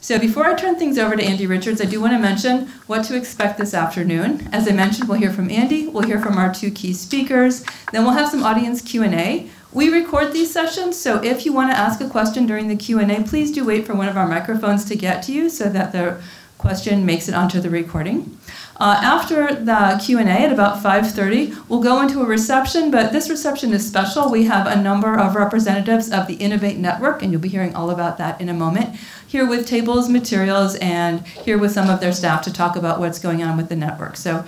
So before I turn things over to Andy Richards, I do want to mention what to expect this afternoon. As I mentioned, we'll hear from Andy, we'll hear from our two key speakers, then we'll have some audience Q&A. We record these sessions, so if you want to ask a question during the Q&A, please do wait for one of our microphones to get to you so that the question makes it onto the recording. After the Q&A at about 5:30, we'll go into a reception, but this reception is special. We have a number of representatives of the Innovate Network, and you'll be hearing all about that in a moment, here with tables, materials, and here with some of their staff to talk about what's going on with the network. So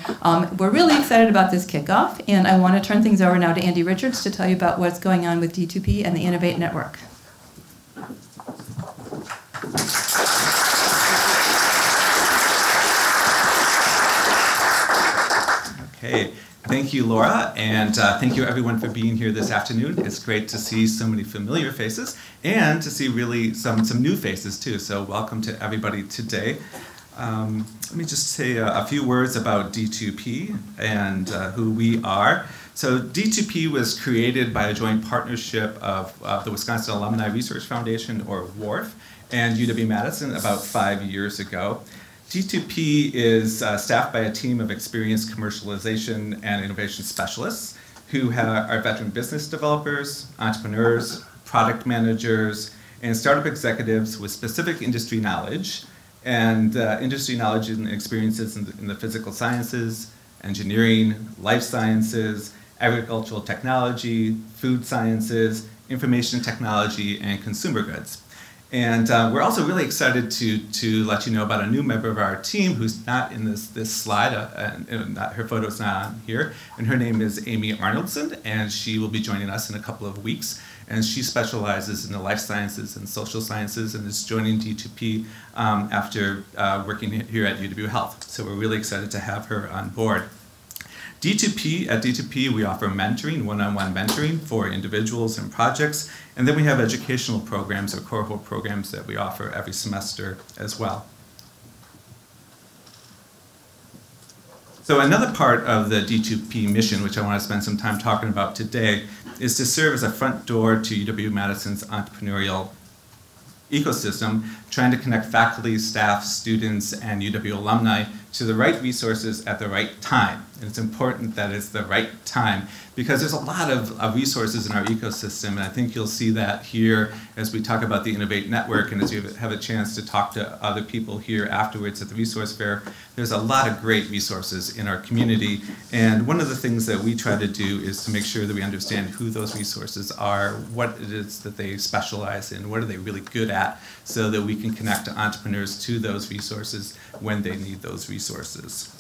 we're really excited about this kickoff, and I want to turn things over now to Andy Richards to tell you about what's going on with D2P and the Innovate Network. Okay, thank you, Laura, and thank you everyone for being here this afternoon. It's great to see so many familiar faces and to see really some new faces too, so welcome to everybody today. Let me just say a few words about D2P and who we are. So D2P was created by a joint partnership of the Wisconsin Alumni Research Foundation, or WARF, and UW-Madison about 5 years ago. D2P is staffed by a team of experienced commercialization and innovation specialists who are veteran business developers, entrepreneurs, product managers, and startup executives with specific industry knowledge and industry knowledge and experiences in the physical sciences, engineering, life sciences, agricultural technology, food sciences, information technology, and consumer goods. And we're also really excited to let you know about a new member of our team who's not in this slide, her photo's not on here, and her name is Amy Arnoldson, and she will be joining us in a couple of weeks. And she specializes in the life sciences and social sciences and is joining D2P after working here at UW Health. So we're really excited to have her on board. At D2P, we offer mentoring, one-on-one mentoring for individuals and projects, and then we have educational programs or cohort programs that we offer every semester as well. So another part of the D2P mission, which I want to spend some time talking about today, is to serve as a front door to UW-Madison's entrepreneurial ecosystem, trying to connect faculty, staff, students, and UW alumni to the right resources at the right time. And it's important that it's the right time because there's a lot of resources in our ecosystem, and I think you'll see that here as we talk about the Innovate Network and as you have a chance to talk to other people here afterwards at the resource fair. There's a lot of great resources in our community, and one of the things that we try to do is to make sure that we understand who those resources are, what it is that they specialize in, what are they really good at, so that we can connect entrepreneurs to those resources when they need those resources.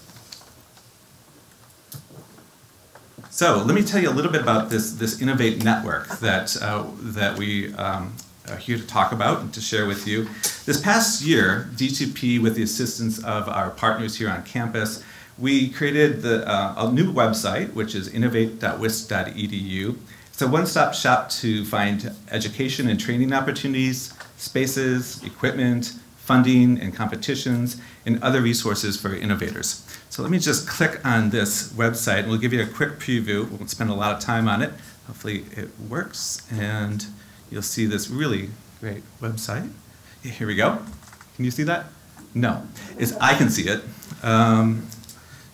So let me tell you a little bit about this Innovate Network that we are here to talk about and to share with you. This past year, D2P, with the assistance of our partners here on campus, we created a new website, which is innovate.wisc.edu. It's a one-stop shop to find education and training opportunities, spaces, equipment, funding and competitions, and other resources for innovators. So let me just click on this website, and we'll give you a quick preview. We won't spend a lot of time on it. Hopefully it works, and you'll see this really great website. Here we go. Can you see that? No. I can see it.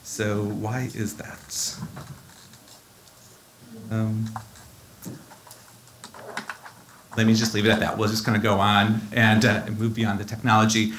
So why is that? Let me just leave it at that. We're just going to go on and move beyond the technology.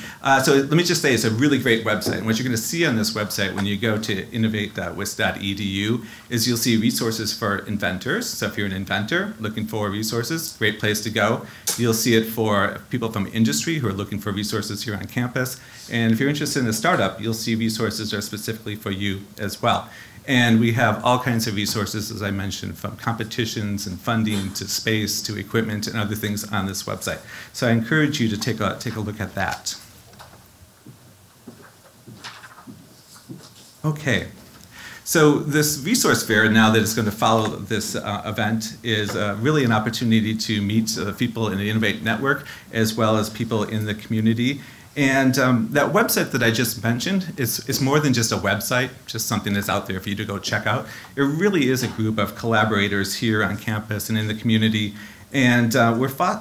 So let me just say it's a really great website. And what you're going to see on this website when you go to innovate.wisc.edu is you'll see resources for inventors. So if you're an inventor looking for resources, great place to go. You'll see it for people from industry who are looking for resources here on campus. And if you're interested in a startup, you'll see resources that are specifically for you as well. And we have all kinds of resources, as I mentioned, from competitions and funding to space to equipment and other things on this website. So I encourage you to take a look at that. Okay. So this resource fair, now that it's going to follow this event, is really an opportunity to meet people in the Innovate Network as well as people in the community. And that website that I just mentioned is more than just a website, just something that's out there for you to go check out. It really is a group of collaborators here on campus and in the community. And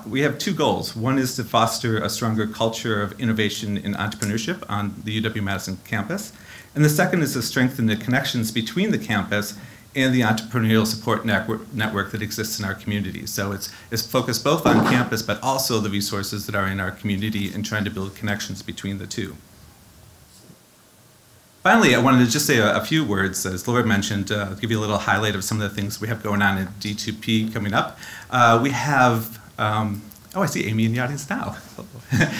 we have two goals. One is to foster a stronger culture of innovation and entrepreneurship on the UW-Madison campus. And the second is to strengthen the connections between the campus and the entrepreneurial support network that exists in our community. So it's focused both on campus, but also the resources that are in our community and trying to build connections between the two. Finally, I wanted to just say a few words, as Laura mentioned, give you a little highlight of some of the things we have going on at D2P coming up. We have, oh, I see Amy in the audience now.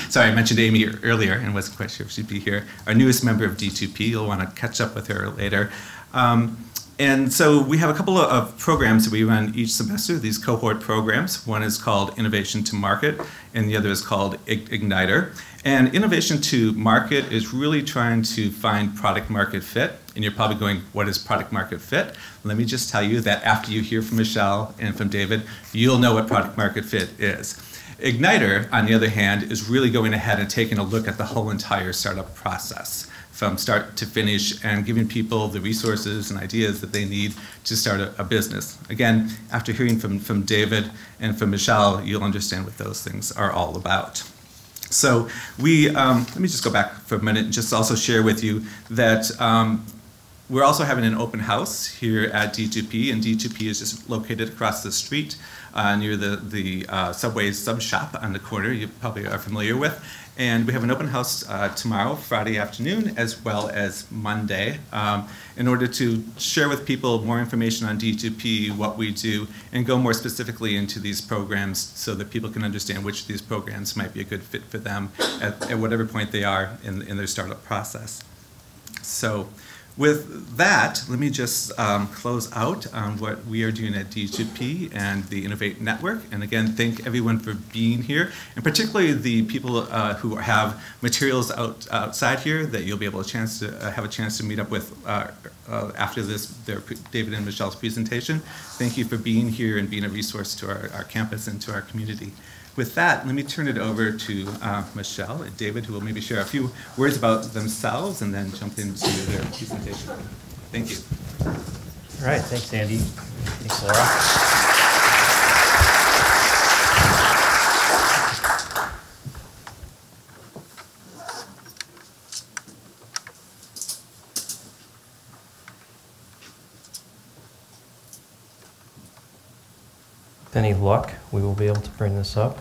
Sorry, I mentioned Amy earlier and wasn't quite sure if she'd be here. Our newest member of D2P, you'll want to catch up with her later. And so we have a couple of programs that we run each semester, these cohort programs. One is called Innovation to Market, and the other is called Igniter. And Innovation to Market is really trying to find product market fit. And you're probably going, what is product market fit? Let me just tell you that after you hear from Michelle and from David, you'll know what product market fit is. Igniter, on the other hand, is really going ahead and taking a look at the whole entire startup process, from start to finish, and giving people the resources and ideas that they need to start a business. Again, after hearing from David and from Michelle, you'll understand what those things are all about. So let me just go back for a minute and just also share with you that we're also having an open house here at D2P, and D2P is just located across the street near the Subway sub shop on the corner you probably are familiar with. And we have an open house tomorrow, Friday afternoon, as well as Monday, in order to share with people more information on D2P, what we do, and go more specifically into these programs so that people can understand which of these programs might be a good fit for them at whatever point they are in their startup process. So with that, let me just close out on what we are doing at D2P and the Innovate Network. And again, thank everyone for being here, and particularly the people who have materials outside here that you'll be able to have a chance to meet up with after David and Michelle's presentation. Thank you for being here and being a resource to our campus and to our community. With that, let me turn it over to Michelle and David, who will maybe share a few words about themselves and then jump into their presentation. Thank you. All right, thanks, Andy. Thanks, Laura. With any luck, we will be able to bring this up.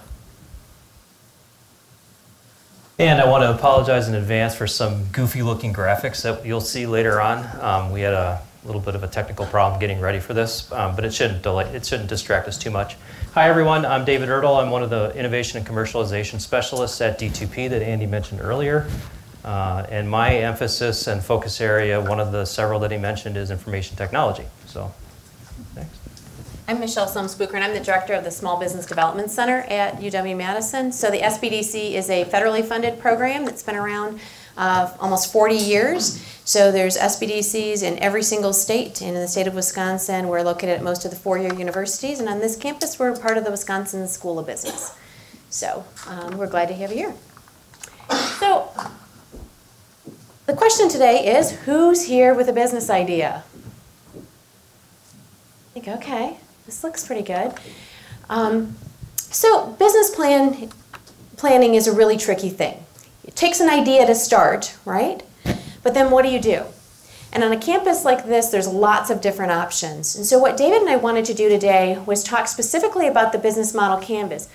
And I want to apologize in advance for some goofy-looking graphics that you'll see later on. We had a little bit of a technical problem getting ready for this, but it shouldn't distract us too much. Hi, everyone. I'm David Erdle. I'm one of the Innovation and Commercialization Specialists at D2P that Andy mentioned earlier. And my emphasis and focus area, one of the several that he mentioned, is information technology. So, next. I'm Michelle Somes-Booher, and I'm the director of the Small Business Development Center at UW-Madison. So the SBDC is a federally funded program that's been around almost 40 years. So there's SBDCs in every single state. And in the state of Wisconsin, we're located at most of the four-year universities. And on this campus, we're part of the Wisconsin School of Business. So we're glad to have you here. So the question today is, who's here with a business idea? I think, okay. This looks pretty good. So business planning is a really tricky thing. It takes an idea to start, right? But then what do you do? And on a campus like this, there's lots of different options. And so what David and I wanted to do today was talk specifically about the business model canvas,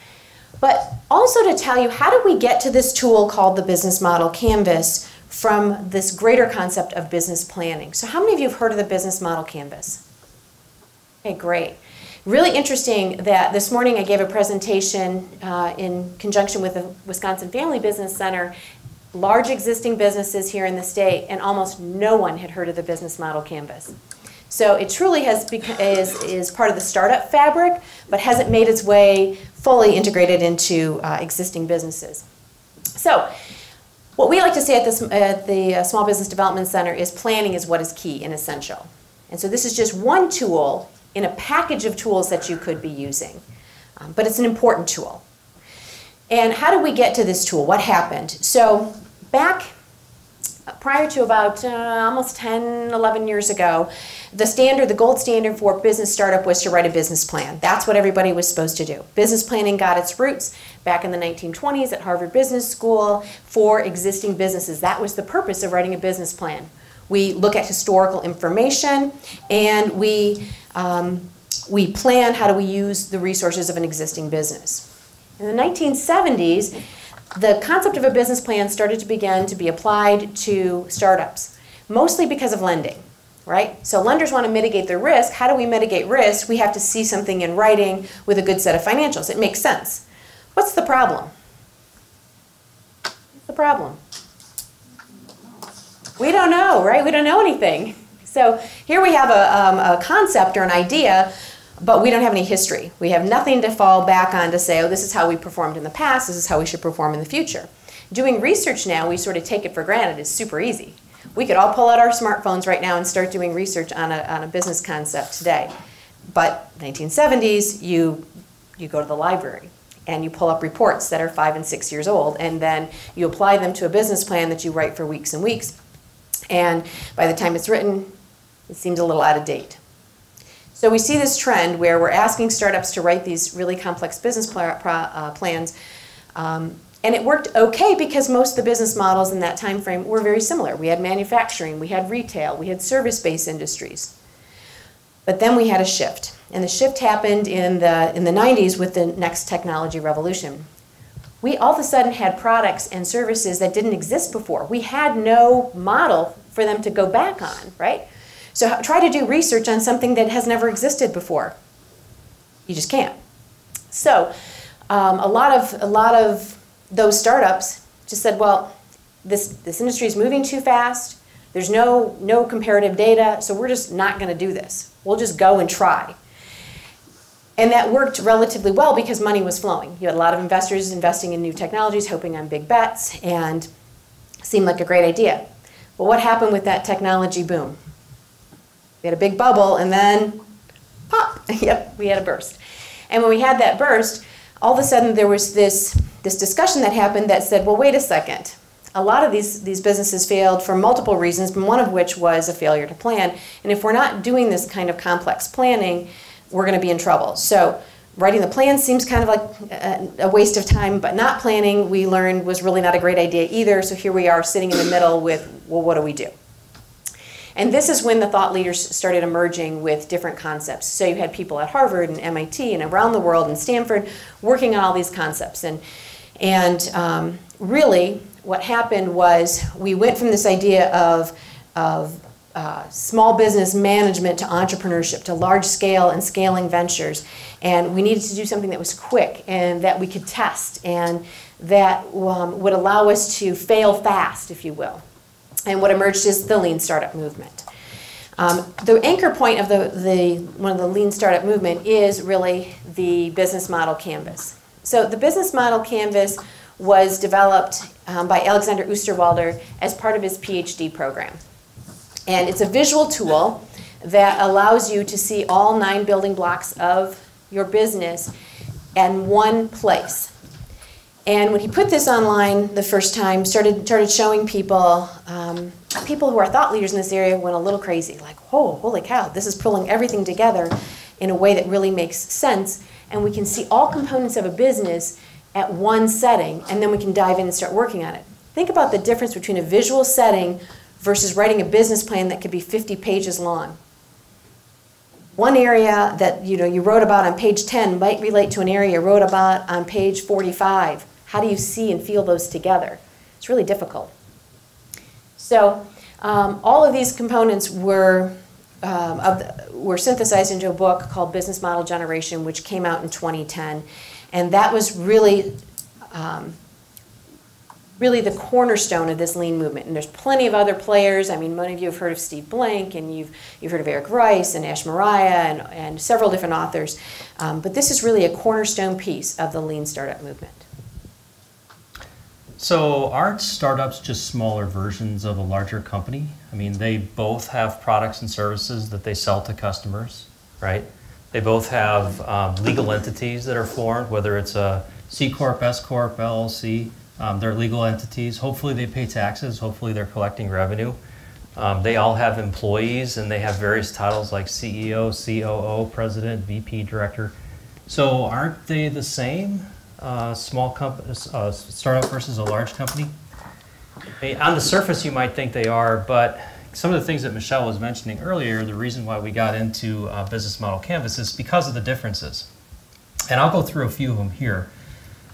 but also to tell you, how did we get to this tool called the business model canvas from this greater concept of business planning? So how many of you have heard of the business model canvas? Okay, great. Really interesting that this morning I gave a presentation in conjunction with the Wisconsin Family Business Center, large existing businesses here in the state, and almost no one had heard of the business model canvas. So it truly is part of the startup fabric, but hasn't made its way fully integrated into existing businesses. So what we like to say at the Small Business Development Center is planning is what is key and essential. And so this is just one tool in a package of tools that you could be using. But it's an important tool. And how did we get to this tool? What happened? So back prior to about almost 10, 11 years ago, the gold standard for business startup was to write a business plan. That's what everybody was supposed to do. Business planning got its roots back in the 1920s at Harvard Business School for existing businesses. That was the purpose of writing a business plan. We look at historical information and we plan how do we use the resources of an existing business. In the 1970s, the concept of a business plan started to begin to be applied to startups, mostly because of lending, right? So lenders want to mitigate their risk. How do we mitigate risk? We have to see something in writing with a good set of financials. It makes sense. What's the problem? What's the problem? We don't know, right? We don't know anything. So here we have a concept or an idea, but we don't have any history. We have nothing to fall back on to say, oh, this is how we performed in the past, this is how we should perform in the future. Doing research now, we sort of take it for granted. It's super easy. We could all pull out our smartphones right now and start doing research on a business concept today. But 1970s, you go to the library and you pull up reports that are 5 and 6 years old, and then you apply them to a business plan that you write for weeks and weeks. And by the time it's written, it seems a little out of date. So we see this trend where we're asking startups to write these really complex business plans, and it worked okay because most of the business models in that time frame were very similar. We had manufacturing, we had retail, we had service-based industries. But then we had a shift, and the shift happened in the 90s with the next technology revolution. We all of a sudden had products and services that didn't exist before. We had no model for them to go back on, right? So try to do research on something that has never existed before. You just can't. So a lot of those startups just said, well, this industry is moving too fast. There's no comparative data, so we're just not going to do this. We'll just go and try. And that worked relatively well because money was flowing. You had a lot of investors investing in new technologies, hoping on big bets, and seemed like a great idea. But what happened with that technology boom? We had a big bubble, and then pop, yep, we had a burst. And when we had that burst, all of a sudden there was this discussion that happened that said, well, wait a second. A lot of these businesses failed for multiple reasons, one of which was a failure to plan. And if we're not doing this kind of complex planning, we're going to be in trouble. So writing the plan seems kind of like a waste of time, but not planning, we learned, was really not a great idea either. So here we are sitting in the middle with, well, what do we do? And this is when the thought leaders started emerging with different concepts. So you had people at Harvard and MIT and around the world and Stanford working on all these concepts. And really what happened was we went from this idea of small business management to entrepreneurship, to large scale and scaling ventures. And we needed to do something that was quick and that we could test and that would allow us to fail fast, if you will. And what emerged is the lean startup movement. The anchor point of one of the lean startup movement is really the business model canvas. So the business model canvas was developed by Alexander Oosterwalder as part of his PhD program. And it's a visual tool that allows you to see all 9 building blocks of your business in one place. And when he put this online the first time, started showing people, people who are thought leaders in this area went a little crazy, like, oh, holy cow, this is pulling everything together in a way that really makes sense, and we can see all components of a business at one setting, and then we can dive in and start working on it. Think about the difference between a visual setting versus writing a business plan that could be 50 pages long. One area that you wrote about on page 10 might relate to an area you wrote about on page 45. How do you see and feel those together? It's really difficult. So all of these components were synthesized into a book called Business Model Generation, which came out in 2010. And that was really the cornerstone of this lean movement. And there's plenty of other players. I mean, many of you have heard of Steve Blank, and you've heard of Eric Rice and Ash Mariah and several different authors. But this is really a cornerstone piece of the lean startup movement. So aren't startups just smaller versions of a larger company? I mean, they both have products and services that they sell to customers, right? They both have legal entities that are formed, whether it's a C Corp, S Corp, LLC. They're legal entities. Hopefully they pay taxes. Hopefully they're collecting revenue. They all have employees, and they have various titles like CEO, COO, President, VP, Director. So aren't they the same? Small company, startup versus a large company? On the surface, you might think they are, but some of the things that Michelle was mentioning earlier, the reason why we got into business model canvas is because of the differences. And I'll go through a few of them here.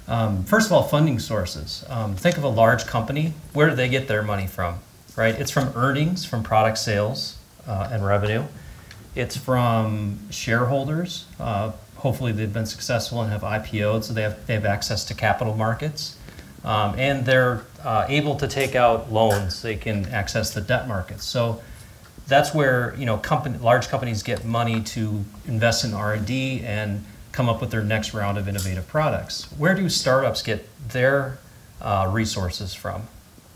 First of all, funding sources. Think of a large company. Where do they get their money from? Right? It's from earnings, from product sales and revenue. It's from shareholders. Hopefully they've been successful and have IPO'd, so they have access to capital markets. And they're able to take out loans. They can access the debt markets. So that's where large companies get money to invest in R&D and come up with their next round of innovative products. Where do startups get their resources from?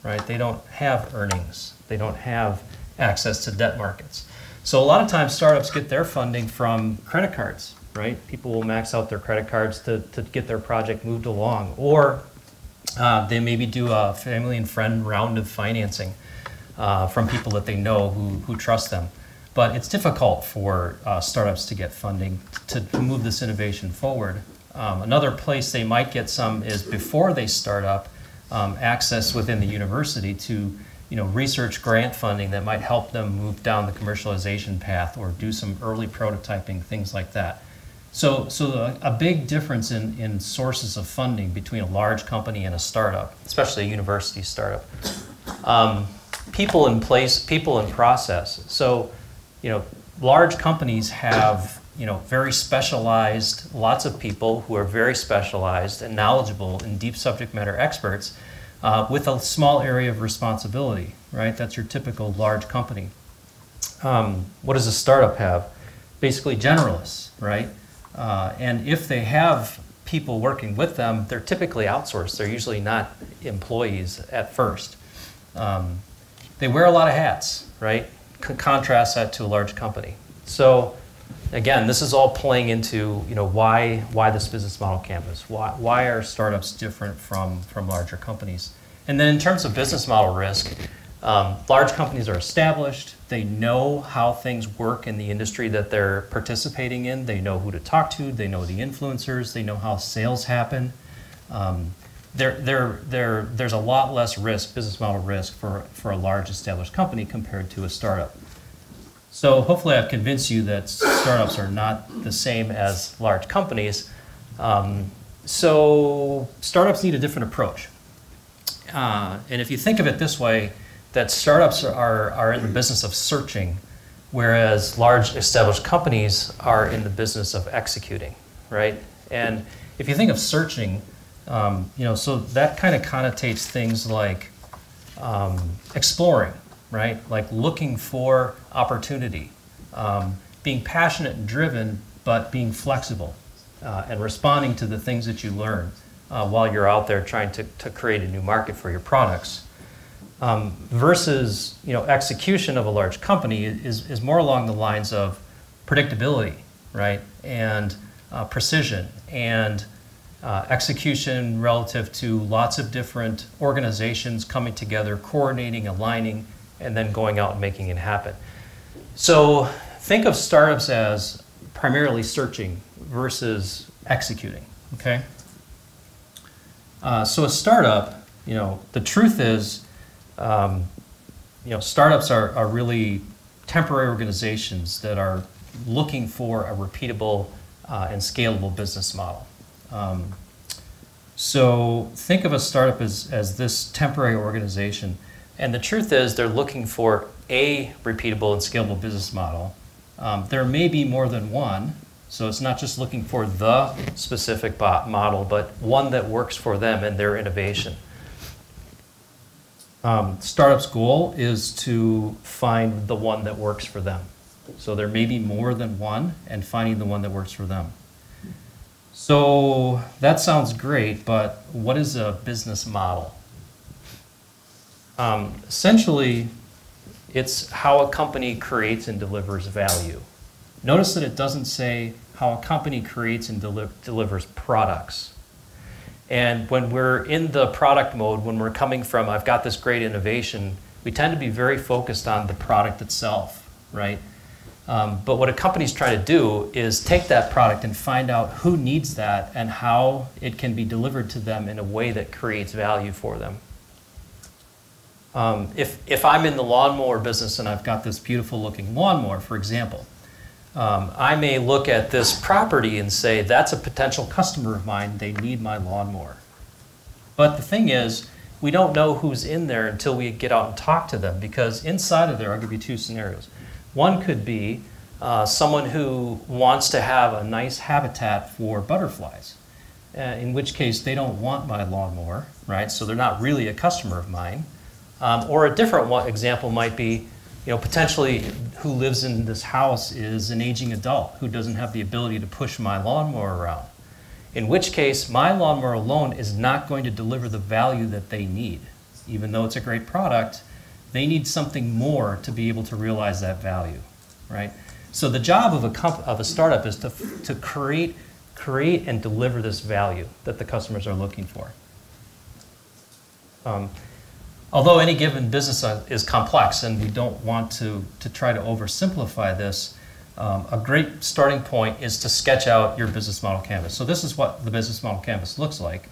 Right? They don't have earnings. They don't have access to debt markets. So a lot of times startups get their funding from credit cards, right? People will max out their credit cards to get their project moved along. Or they maybe do a family and friend round of financing from people that they know who trust them. But it's difficult for startups to get funding to move this innovation forward. Another place they might get some is before they start up, access within the university to research grant funding that might help them move down the commercialization path or do some early prototyping, things like that. So a big difference in sources of funding between a large company and a startup, especially a university startup. People in place, people in process. So, large companies have, very specialized, lots of people who are very specialized and knowledgeable and deep subject matter experts with a small area of responsibility, right? That's your typical large company. What does a startup have? Basically generalists, right? And if they have people working with them, they're typically outsourced. They're usually not employees at first. They wear a lot of hats, right? Contrast that to a large company. So again, this is all playing into why this business model canvas. Why are startups different from larger companies? And then in terms of business model risk, large companies are established. They know how things work in the industry that they're participating in. They know who to talk to. They know the influencers. They know how sales happen. There's a lot less risk, business model risk, for a large established company compared to a startup. So hopefully I've convinced you that startups are not the same as large companies. So startups need a different approach. And if you think of it this way, that startups are in the business of searching, whereas large established companies are in the business of executing, right? And if you think of searching, so that kind of connotates things like exploring, right? Like looking for opportunity, being passionate and driven, but being flexible and responding to the things that you learn while you're out there trying to create a new market for your products. Versus execution of a large company is more along the lines of predictability, right? And precision and execution relative to lots of different organizations coming together, coordinating, aligning, and then going out and making it happen. So think of startups as primarily searching versus executing, okay? So a startup, the truth is, startups are really temporary organizations that are looking for a repeatable and scalable business model. So think of a startup as this temporary organization. And the truth is they're looking for a repeatable and scalable business model. There may be more than one. So it's not just looking for the specific model, but one that works for them and their innovation. Startup's goal is to find the one that works for them. So there may be more than one, and finding the one that works for them. So that sounds great, but what is a business model? Essentially, it's how a company creates and delivers value. Notice that it doesn't say how a company creates and delivers products. And when we're in the product mode, when we're coming from, I've got this great innovation, we tend to be very focused on the product itself, right? But what a company's trying to do is take that product and find out who needs that and how it can be delivered to them in a way that creates value for them. If I'm in the lawnmower business and I've got this beautiful looking lawnmower, for example, I may look at this property and say, that's a potential customer of mine, they need my lawnmower. But the thing is, we don't know who's in there until we get out and talk to them, because inside of there, I'll give you two scenarios. One could be someone who wants to have a nice habitat for butterflies, in which case they don't want my lawnmower, right? So they're not really a customer of mine. Or a different example might be, potentially who lives in this house is an aging adult who doesn't have the ability to push my lawnmower around. In which case, my lawnmower alone is not going to deliver the value that they need. Even though it's a great product, they need something more to be able to realize that value, right? So the job of a startup is to create and deliver this value that the customers are looking for. Although any given business is complex, and we don't want to try to oversimplify this, a great starting point is to sketch out your business model canvas. So this is what the business model canvas looks like.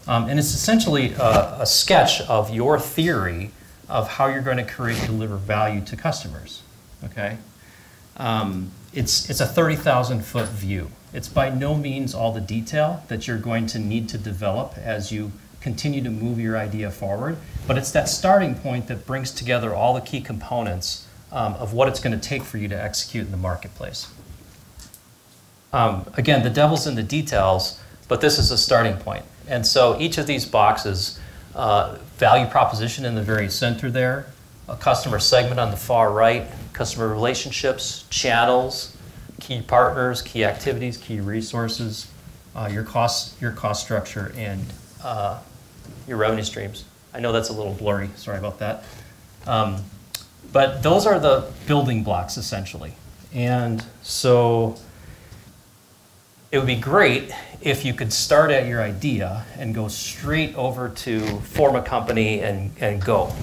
And it's essentially a sketch of your theory of how you're going to create and deliver value to customers, okay? It's a 30,000-foot view. It's by no means all the detail that you're going to need to develop as you continue to move your idea forward, but it's that starting point that brings together all the key components of what it's going to take for you to execute in the marketplace. Again, the devil's in the details, but this is a starting point. And so each of these boxes, value proposition in the very center there, a customer segment on the far right, customer relationships, channels, key partners, key activities, key resources, your cost structure, and your revenue streams. I know that's a little blurry, sorry about that. But those are the building blocks, essentially. And so it would be great if you could start at your idea and go straight over to form a company and go.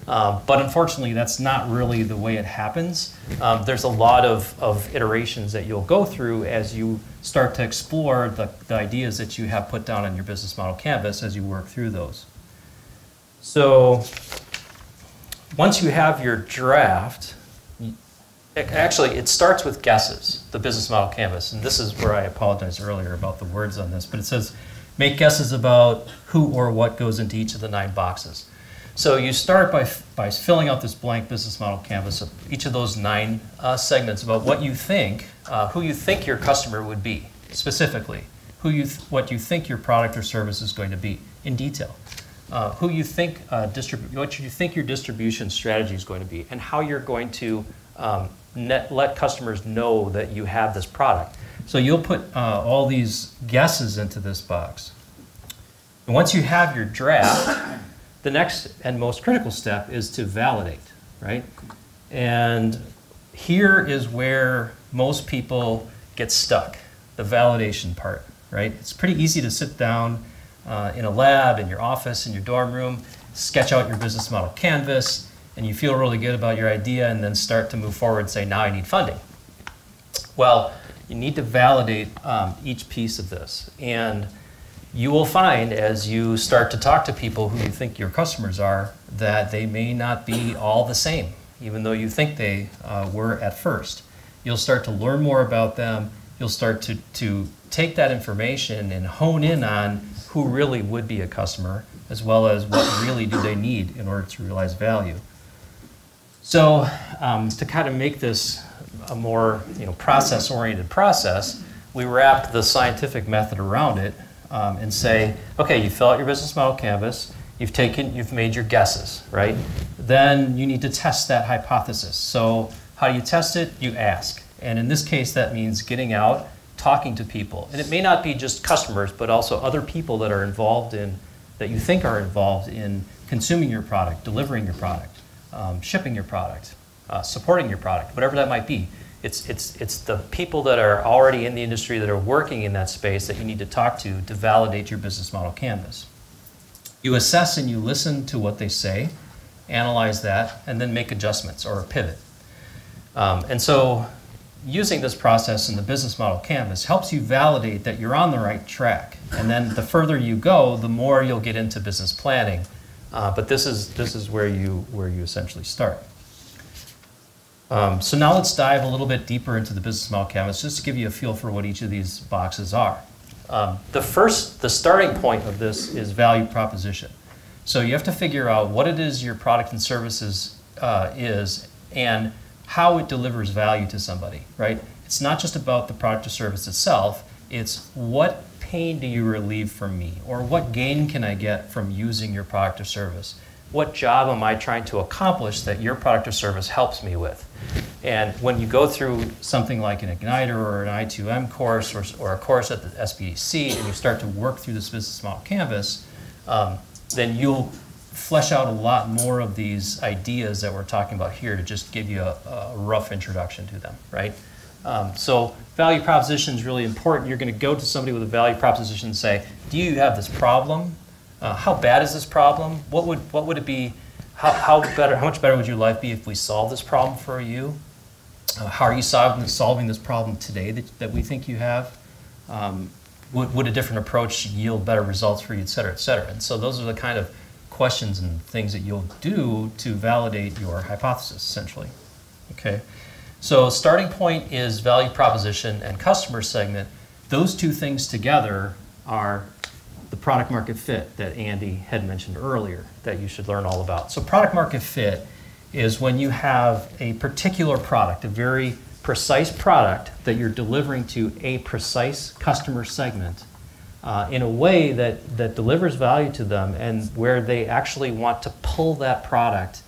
But unfortunately, that's not really the way it happens. There's a lot of iterations that you'll go through as you start to explore the ideas that you have put down on your business model canvas as you work through those. So once you have your draft, actually it starts with guesses, the business model canvas. And this is where I apologized earlier about the words on this, but it says make guesses about who or what goes into each of the 9 boxes. So you start by filling out this blank business model canvas of each of those 9 segments about what you think, who you think your customer would be, specifically, what you think your product or service is going to be in detail, what you think your distribution strategy is going to be, and how you're going to let customers know that you have this product. So you'll put all these guesses into this box. And once you have your draft, the next and most critical step is to validate, right? And here is where most people get stuck, the validation part, right? It's pretty easy to sit down in a lab, in your office, in your dorm room, sketch out your business model canvas, and you feel really good about your idea, and then start to move forward and say, now I need funding. Well, you need to validate each piece of this. And you will find as you start to talk to people who you think your customers are that they may not be all the same, even though you think they were at first. You'll start to learn more about them. You'll start to take that information and hone in on who really would be a customer, as well as what really do they need in order to realize value. So to kind of make this a more process-oriented process, we wrapped the scientific method around it and say, okay, you fill out your business model canvas, you've made your guesses, right? Then you need to test that hypothesis. So how do you test it? You ask. And in this case, that means getting out, talking to people. And it may not be just customers, but also other people that are involved in, that you think are involved in consuming your product, delivering your product, shipping your product, supporting your product, whatever that might be. It's the people that are already in the industry that are working in that space that you need to talk to validate your business model canvas. You assess and you listen to what they say, analyze that, and then make adjustments or a pivot. And so using this process in the business model canvas helps you validate that you're on the right track. And then the further you go, the more you'll get into business planning. But this is where you essentially start. So now let's dive a little bit deeper into the business model canvas, just to give you a feel for what each of these boxes are. The starting point of this is value proposition. So you have to figure out what it is your product and services is and how it delivers value to somebody, right? It's not just about the product or service itself, it's what pain do you relieve from me, or what gain can I get from using your product or service? What job am I trying to accomplish that your product or service helps me with? And when you go through something like an Igniter or an I2M course or a course at the SBDC and you start to work through this business model canvas, then you'll flesh out a lot more of these ideas that we're talking about here to just give you a rough introduction to them, right? So value proposition is really important. You're going to go to somebody with a value proposition and say, do you have this problem? How bad is this problem? What would it be? How much better would your life be if we solved this problem for you? How are you solving this problem today that we think you have? Would a different approach yield better results for you, et cetera, et cetera? And so those are the kind of questions and things that you'll do to validate your hypothesis, essentially. Okay. So starting point is value proposition and customer segment. Those two things together are the product market fit that Andy had mentioned earlier that you should learn all about. So product market fit is when you have a particular product, a very precise product that you're delivering to a precise customer segment in a way that delivers value to them and where they actually want to pull that product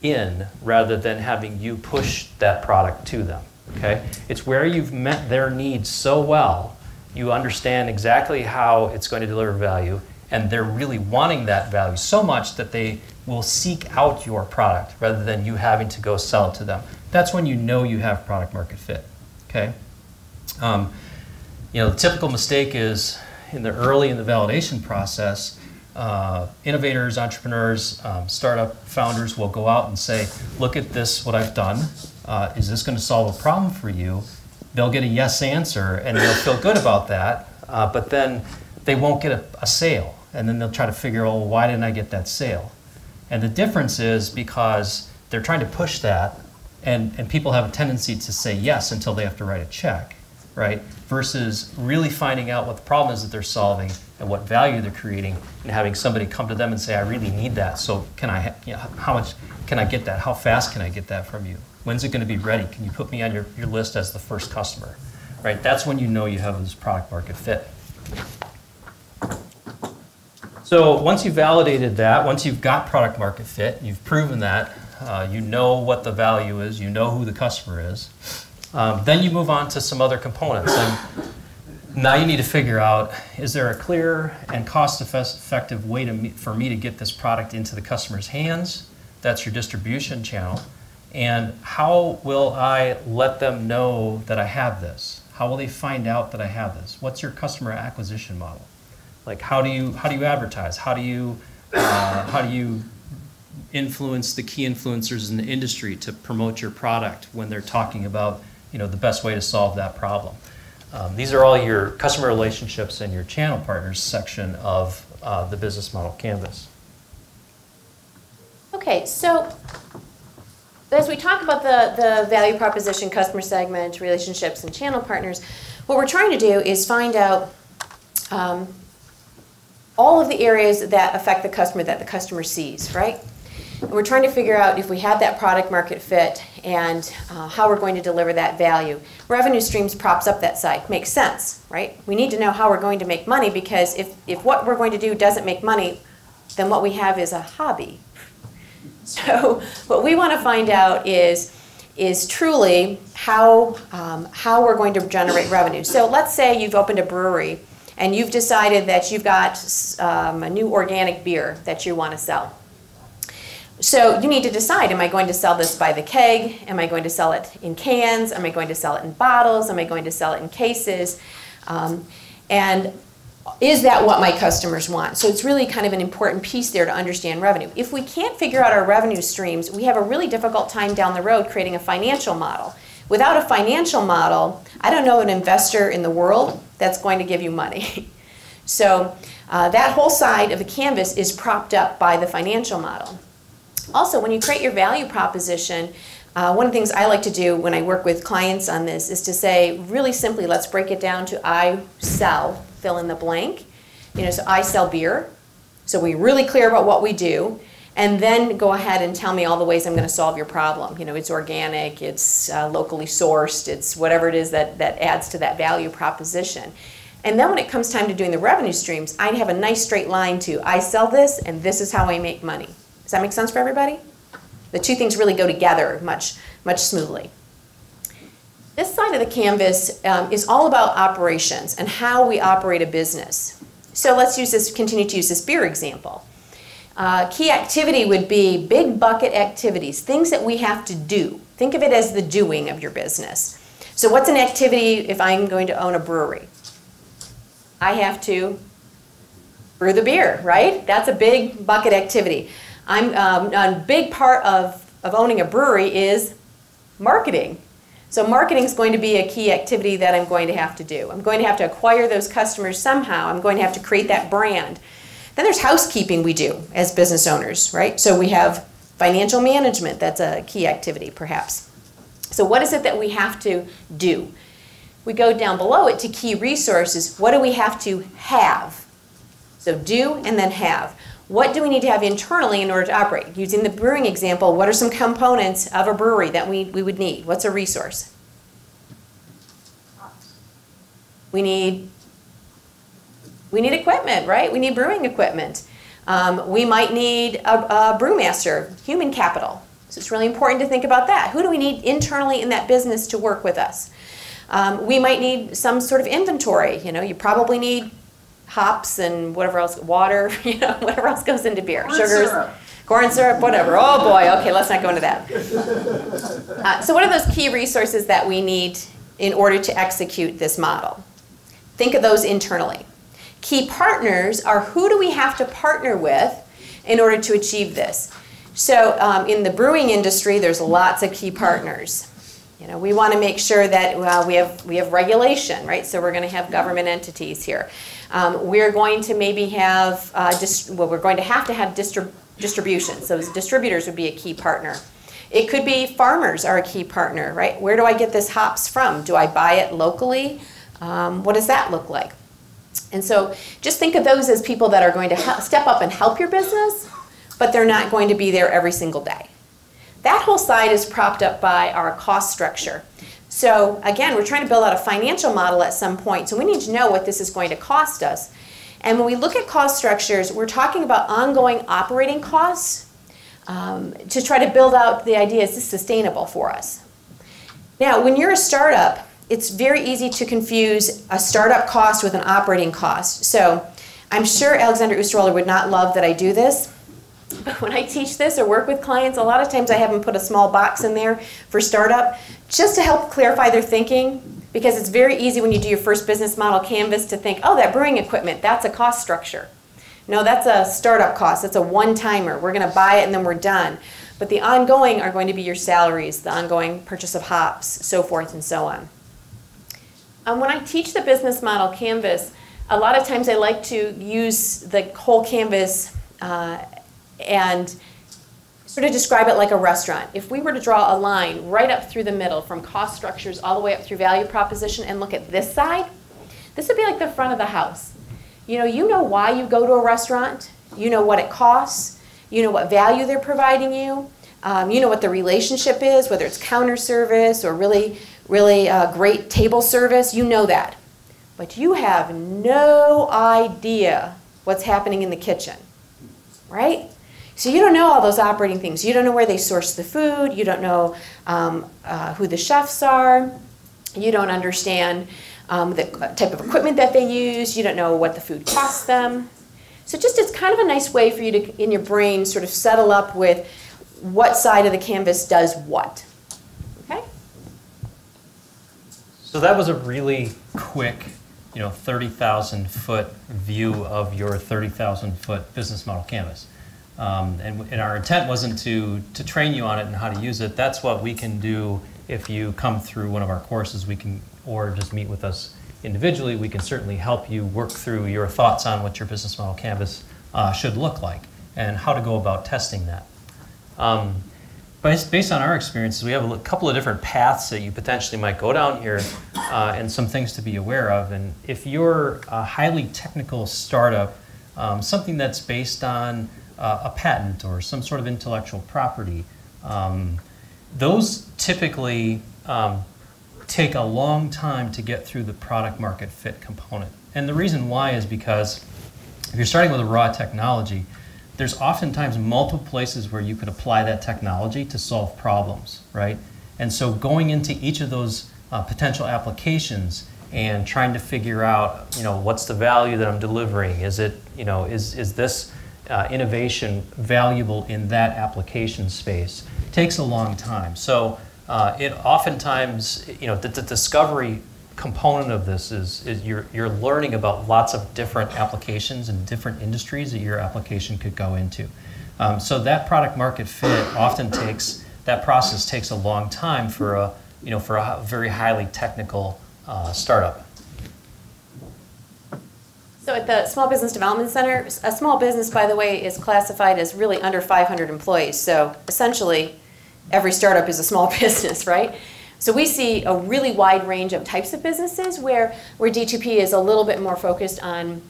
in rather than having you push that product to them, okay? It's where you've met their needs so well, you understand exactly how it's going to deliver value, and they're really wanting that value so much that they will seek out your product rather than you having to go sell it to them. That's when you know you have product market fit, okay? The typical mistake is in the validation process, innovators, entrepreneurs, startup founders will go out and say, look at this, what I've done. Is this going to solve a problem for you? They'll get a yes answer and they'll feel good about that, but then they won't get a sale. And then they'll try to figure, oh, why didn't I get that sale? And the difference is because they're trying to push that and people have a tendency to say yes until they have to write a check, right? Versus really finding out what the problem is that they're solving and what value they're creating and having somebody come to them and say, I really need that. So can I, how much can I get that? How fast can I get that from you? When's it going to be ready? Can you put me on your list as the first customer? Right? That's when you know you have this product market fit. So once you've validated that, once you've got product market fit, you've proven that, you know what the value is, you know who the customer is, then you move on to some other components. And now you need to figure out, is there a clear and cost-effective way for me to get this product into the customer's hands? That's your distribution channel. And how will I let them know that I have this? How will they find out that I have this? What's your customer acquisition model? Like how do you advertise? How do you influence the key influencers in the industry to promote your product when they're talking about the best way to solve that problem? These are all your customer relationships and your channel partners section of the business model canvas. Okay, so as we talk about the value proposition, customer segment, relationships, and channel partners, what we're trying to do is find out all of the areas that affect the customer that the customer sees, right? And we're trying to figure out if we have that product market fit and how we're going to deliver that value. Revenue streams props up that side. Makes sense, right? We need to know how we're going to make money because if what we're going to do doesn't make money, then what we have is a hobby. So what we want to find out is truly how we're going to generate revenue. So let's say you've opened a brewery and you've decided that you've got a new organic beer that you want to sell. So you need to decide, am I going to sell this by the keg? Am I going to sell it in cans? Am I going to sell it in bottles? Am I going to sell it in cases? And is that what my customers want? So it's really kind of an important piece there to understand revenue. If we can't figure out our revenue streams, we have a really difficult time down the road creating a financial model. Without a financial model, I don't know an investor in the world that's going to give you money. So that whole side of the canvas is propped up by the financial model. Also, when you create your value proposition, one of the things I like to do when I work with clients on this is to say, really simply, let's break it down to I sell, fill in the blank. So I sell beer. So we're really clear about what we do. And then go ahead and tell me all the ways I'm going to solve your problem. It's organic, it's locally sourced, it's whatever it is that adds to that value proposition. And then when it comes time to doing the revenue streams, I have a nice straight line to I sell this and this is how I make money. Does that make sense for everybody? The two things really go together much smoothly. This side of the canvas is all about operations and how we operate a business. So let's continue to use this beer example. Key activity would be big bucket activities, things that we have to do. Think of it as the doing of your business. So what's an activity if I'm going to own a brewery? I have to brew the beer, right? That's a big bucket activity. A big part of owning a brewery is marketing. So marketing is going to be a key activity that I'm going to have to do. I'm going to have to acquire those customers somehow. I'm going to have to create that brand. Then there's housekeeping we do as business owners, right? So we have financial management. That's a key activity, perhaps. So what is it that we have to do? We go down below it to key resources. What do we have to have? So do and then have. What do we need to have internally in order to operate? Using the brewing example, what are some components of a brewery that we would need? What's a resource? We need equipment, right? We need brewing equipment. We might need a brewmaster, human capital. So it's really important to think about that. Who do we need internally in that business to work with us? We might need some sort of inventory. You probably need hops and whatever else, water, whatever else goes into beer. Sugars, corn syrup, whatever. Oh boy, okay, let's not go into that. So what are those key resources that we need in order to execute this model? Think of those internally. Key partners are who do we have to partner with in order to achieve this? So in the brewing industry, there's lots of key partners. We want to make sure that we have regulation, right? So we're going to have government entities here. We're going to maybe have, we're going to have distribution. So distributors would be a key partner. It could be farmers are a key partner, right? Where do I get this hops from? Do I buy it locally? What does that look like? And so just think of those as people that are going to step up and help your business, but they're not going to be there every single day. That whole side is propped up by our cost structure. So again, we're trying to build out a financial model at some point, so we need to know what this is going to cost us. And when we look at cost structures, we're talking about ongoing operating costs to try to build out the idea, is this sustainable for us? Now, when you're a startup, it's very easy to confuse a startup cost with an operating cost. So I'm sure Alexander Oosterwalder would not love that I do this. But when I teach this or work with clients, a lot of times I have them put a small box in there for startup just to help clarify their thinking, because it's very easy when you do your first business model canvas to think, oh, that brewing equipment, that's a cost structure. No, that's a startup cost. That's a one-timer. We're going to buy it and then we're done. But the ongoing are going to be your salaries, the ongoing purchase of hops, so forth and so on. When I teach the business model canvas, a lot of times I like to use the whole canvas and sort of describe it like a restaurant. If we were to draw a line right up through the middle from cost structures all the way up through value proposition and look at this side, this would be like the front of the house. You know why you go to a restaurant. You know what it costs. You know what value they're providing you. You know what the relationship is, whether it's counter service or really great table service. You know that. But you have no idea what's happening in the kitchen, right? So you don't know all those operating things. You don't know where they source the food. You don't know who the chefs are. You don't understand the type of equipment that they use. You don't know what the food costs them. So just it's kind of a nice way for you to, in your brain, sort of settle up with what side of the canvas does what. Okay? So that was a really quick, 30,000-foot view of your 30,000-foot business model canvas. And our intent wasn't to train you on it and how to use it. That's what we can do if you come through one of our courses. Or just meet with us individually. We can certainly help you work through your thoughts on what your business model canvas should look like and how to go about testing that. Based on our experiences, we have a couple of different paths that you potentially might go down here and some things to be aware of. And if you're a highly technical startup, something that's based on a patent or some sort of intellectual property, those typically take a long time to get through the product market fit component. And the reason why is because if you're starting with a raw technology, there's oftentimes multiple places where you could apply that technology to solve problems, right? And so going into each of those potential applications and trying to figure out, what's the value that I'm delivering? Is it, is this innovation valuable in that application space? Takes a long time. So it oftentimes, the discovery component of this is you're learning about lots of different applications and different industries that your application could go into. So that product market fit often that process takes a long time for a very highly technical startup. So at the Small Business Development Center, a small business, by the way, is classified as really under 500 employees. So essentially, every startup is a small business, right? So we see a really wide range of types of businesses where D2P is a little bit more focused on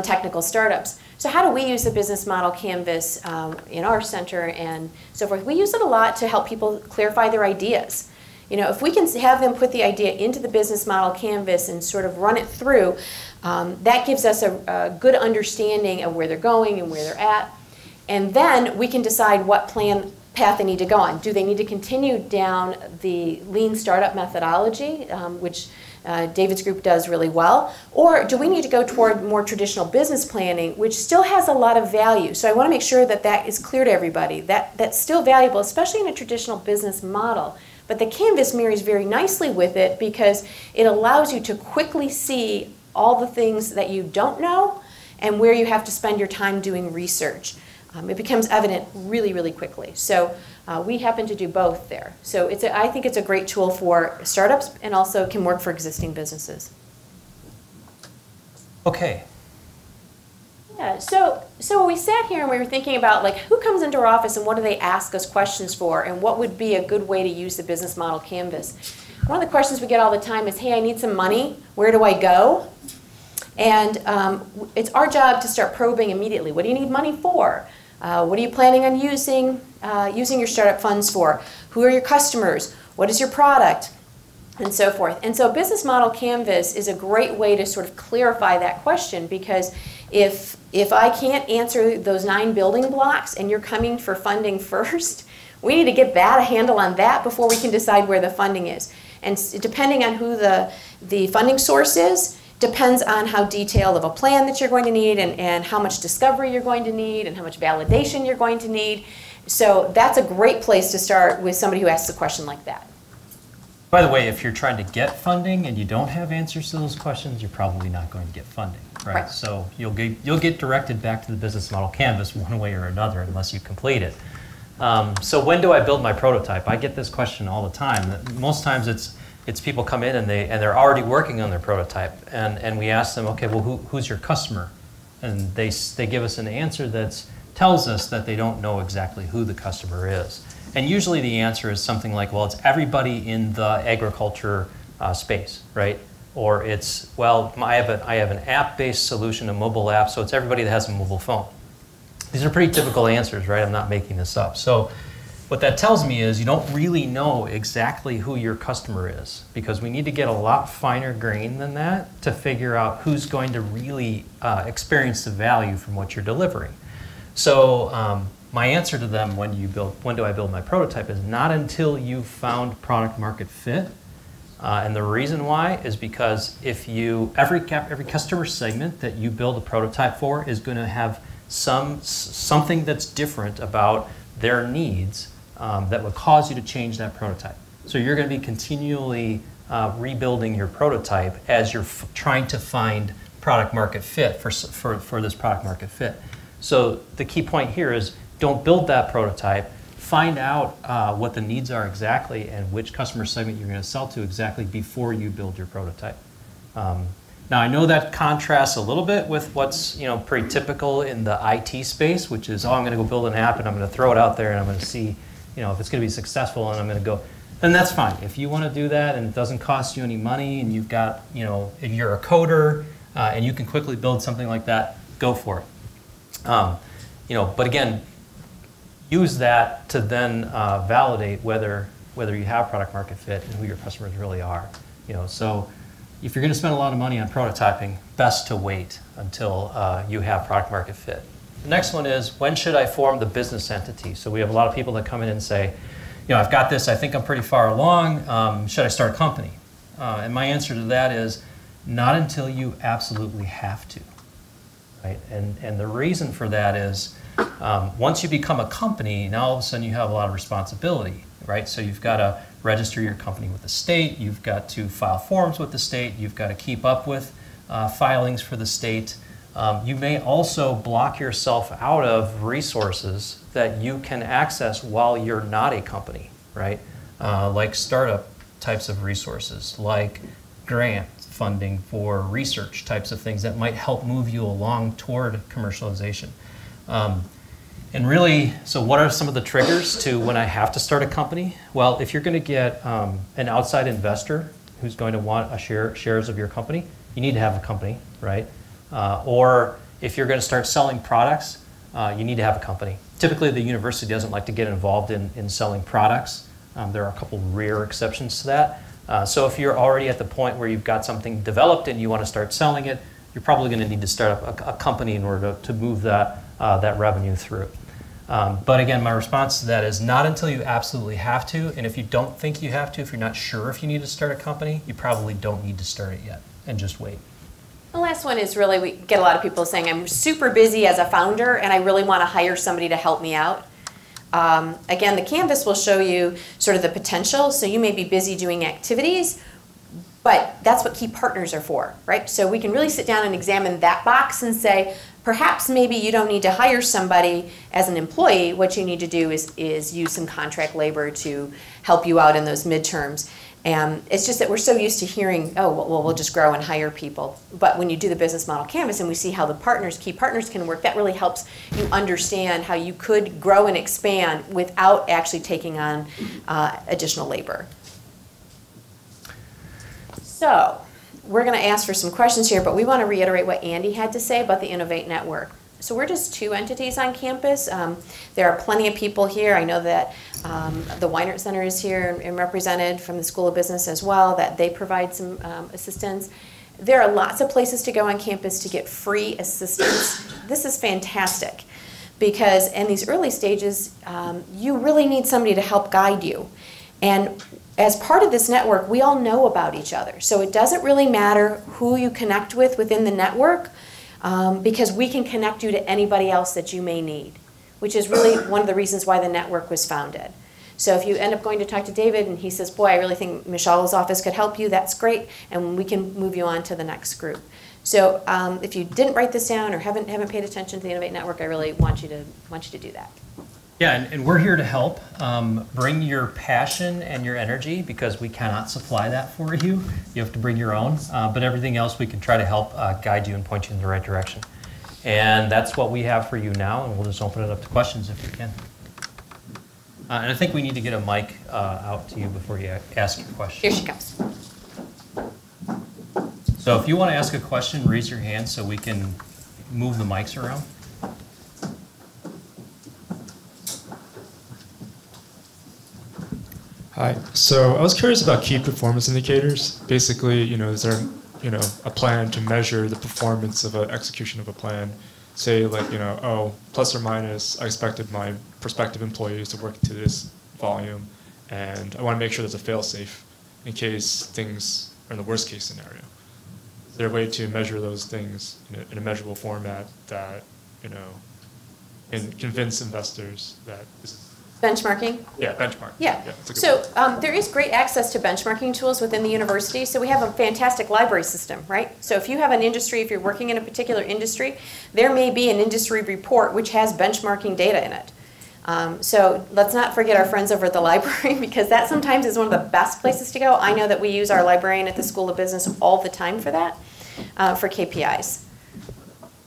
technical startups. So how do we use the business model canvas in our center and so forth? We use it a lot to help people clarify their ideas. If we can have them put the idea into the business model canvas and sort of run it through, that gives us a good understanding of where they're going and where they're at. And then we can decide what path they need to go on. Do they need to continue down the lean startup methodology, which David's group does really well, or do we need to go toward more traditional business planning, which still has a lot of value? So I want to make sure that is clear to everybody. That's still valuable, especially in a traditional business model. But the canvas marries very nicely with it because it allows you to quickly see all the things that you don't know and where you have to spend your time doing research. It becomes evident really, really quickly. So we happen to do both there. So I think it's a great tool for startups and also can work for existing businesses. Okay. Yeah, so we sat here and we were thinking about who comes into our office and what do they ask us questions for and what would be a good way to use the business model canvas. One of the questions we get all the time is, hey, I need some money. Where do I go? And it's our job to start probing immediately. What do you need money for? What are you planning on using your startup funds for? Who are your customers? What is your product? And so forth. And so business model canvas is a great way to sort of clarify that question because if I can't answer those 9 building blocks and you're coming for funding first, we need to get a handle on that before we can decide where the funding is. And depending on who the funding source is, depends on how detailed of a plan that you're going to need and how much discovery you're going to need and how much validation you're going to need. So that's a great place to start with somebody who asks a question like that. By the way, if you're trying to get funding and you don't have answers to those questions, you're probably not going to get funding, right? So you'll get directed back to the business model canvas one way or another unless you complete it. So when do I build my prototype? I get this question all the time. Most times it's people come in and they're already working on their prototype, and we ask them, okay, well, who's your customer? And they give us an answer that tells us that they don't know exactly who the customer is. And usually the answer is something like, well, it's everybody in the agriculture space, right? Or it's, well, I have an app-based solution, a mobile app, so it's everybody that has a mobile phone. These are pretty typical answers, right? I'm not making this up. So what that tells me is you don't really know exactly who your customer is because we need to get a lot finer grain than that to figure out who's going to really experience the value from what you're delivering. So my answer to them when do I build my prototype is not until you've found product market fit. And the reason why is because every customer segment that you build a prototype for is going to have something that's different about their needs that would cause you to change that prototype. So you're going to be continually rebuilding your prototype as you're trying to find product market fit for this product market fit. So the key point here is don't build that prototype. Find out what the needs are exactly and which customer segment you're going to sell to exactly before you build your prototype. Now I know that contrasts a little bit with what's pretty typical in the IT space, which is, I'm going to go build an app and I'm going to throw it out there and I'm going to see if it's going to be successful, and I'm going to go. Then that's fine. If you want to do that and it doesn't cost you any money and you've got, if you're a coder and you can quickly build something like that, go for it. But again, use that to then validate whether you have product market fit and who your customers really are. So if you're going to spend a lot of money on prototyping, best to wait until you have product market fit. The next one is, when should I form the business entity? So we have a lot of people that come in and say, I've got this, I think I'm pretty far along, should I start a company? And my answer to that is, not until you absolutely have to. Right? And the reason for that is, once you become a company, now all of a sudden you have a lot of responsibility, right? So you've got to register your company with the state, you've got to file forms with the state, you've got to keep up with filings for the state. You may also block yourself out of resources that you can access while you're not a company, right? Like startup types of resources, like grant funding for research types of things that might help move you along toward commercialization. And really, so what are some of the triggers to when I have to start a company? Well, if you're going to get an outside investor who's going to want shares of your company, you need to have a company, right? Or if you're going to start selling products, you need to have a company. Typically, the university doesn't like to get involved in selling products. There are a couple rare exceptions to that. So if you're already at the point where you've got something developed and you want to start selling it, you're probably going to need to start up a company in order to move that revenue through. But again, my response to that is not until you absolutely have to. And if you don't think you have to, if you're not sure if you need to start a company, you probably don't need to start it yet, and just wait. The last one is really, we get a lot of people saying, I'm super busy as a founder and I really want to hire somebody to help me out. Again, the canvas will show you sort of the potential. So you may be busy doing activities, but that's what key partners are for, right? So we can really sit down and examine that box and say, perhaps maybe you don't need to hire somebody as an employee. What you need to do is use some contract labor to help you out in those midterms. And it's just that we're so used to hearing, oh, well, we'll just grow and hire people. But when you do the business model canvas and we see how the key partners can work, that really helps you understand how you could grow and expand without actually taking on additional labor. So we're going to ask for some questions here, but we want to reiterate what Andy had to say about the Innovate Network. So we're just 2 entities on campus. There are plenty of people here. I know that the Weinert Center is here and represented from the School of Business as well, that they provide some assistance. There are lots of places to go on campus to get free assistance. This is fantastic because in these early stages, you really need somebody to help guide you. And as part of this network, we all know about each other. So it doesn't really matter who you connect with within the network, because we can connect you to anybody else that you may need, which is really one of the reasons why the network was founded. So if you end up going to talk to David and he says, boy, I really think Michelle's office could help you, that's great, and we can move you on to the next group. So if you didn't write this down or haven't paid attention to the Innovate Network, I really want you to do that. Yeah, and we're here to help. Bring your passion and your energy, because we cannot supply that for you. You have to bring your own, but everything else we can try to help guide you and point you in the right direction. And that's what we have for you now, and we'll just open it up to questions if we can. And I think we need to get a mic out to you before you ask your question. Here she comes. So if you want to ask a question, raise your hand so we can move the mics around. Hi. So I was curious about key performance indicators. Basically, is there, a plan to measure the performance of an execution of a plan? Say, like, plus or minus, I expected my prospective employees to work to this volume, and I want to make sure there's a fail-safe in case things are in the worst-case scenario. Is there a way to measure those things in a measurable format that, and convince investors that this is, Benchmarking? yeah, benchmark. Yeah. That's a good So word. there is great access to benchmarking tools within the university. So we have a fantastic library system, right? So if you have an industry, if you're working in a particular industry, there may be an industry report which has benchmarking data in it. So let's not forget our friends over at the library, because that sometimes is one of the best places to go. I know that we use our librarian at the School of Business all the time for that, for KPIs.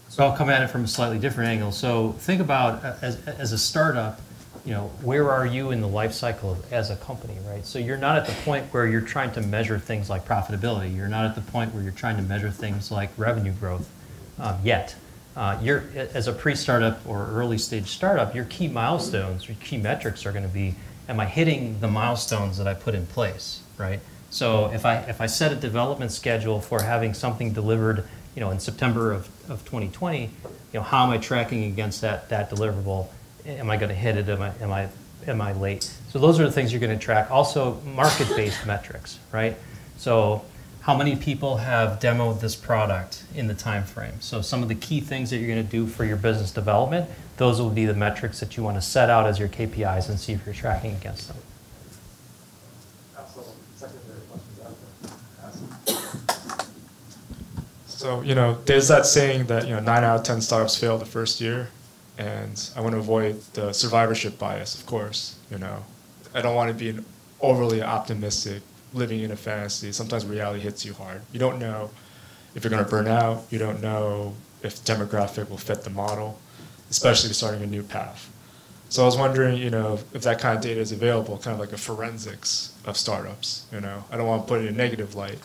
So I'll come at it from a slightly different angle. So think about as a startup, you know, where are you in the life cycle as a company, right? So you're not at the point where you're trying to measure things like profitability. You're not at the point where you're trying to measure things like revenue growth yet. You're, as a pre-startup or early stage startup, your key milestones, your key metrics are going to be, am I hitting the milestones that I put in place, right? So if I set a development schedule for having something delivered, you know, in September of 2020, you know, how am I tracking against that deliverable? Am I going to hit it? Am I late? So those are the things you're going to track. Also, market-based metrics, right? So how many people have demoed this product in the time frame? So some of the key things that you're going to do for your business development, those will be the metrics that you want to set out as your KPIs and see if you're tracking against them. So, you know, there's that saying that, you know, 9 out of 10 startups fail the first year. And I want to avoid the survivorship bias, of course. You know, I don't want to be overly optimistic, living in a fantasy. Sometimes reality hits you hard. You don't know if you're going to burn out. You don't know if the demographic will fit the model, especially starting a new path. So I was wondering, you know, if that kind of data is available, kind of like a forensics of startups. You know, I don't want to put it in a negative light,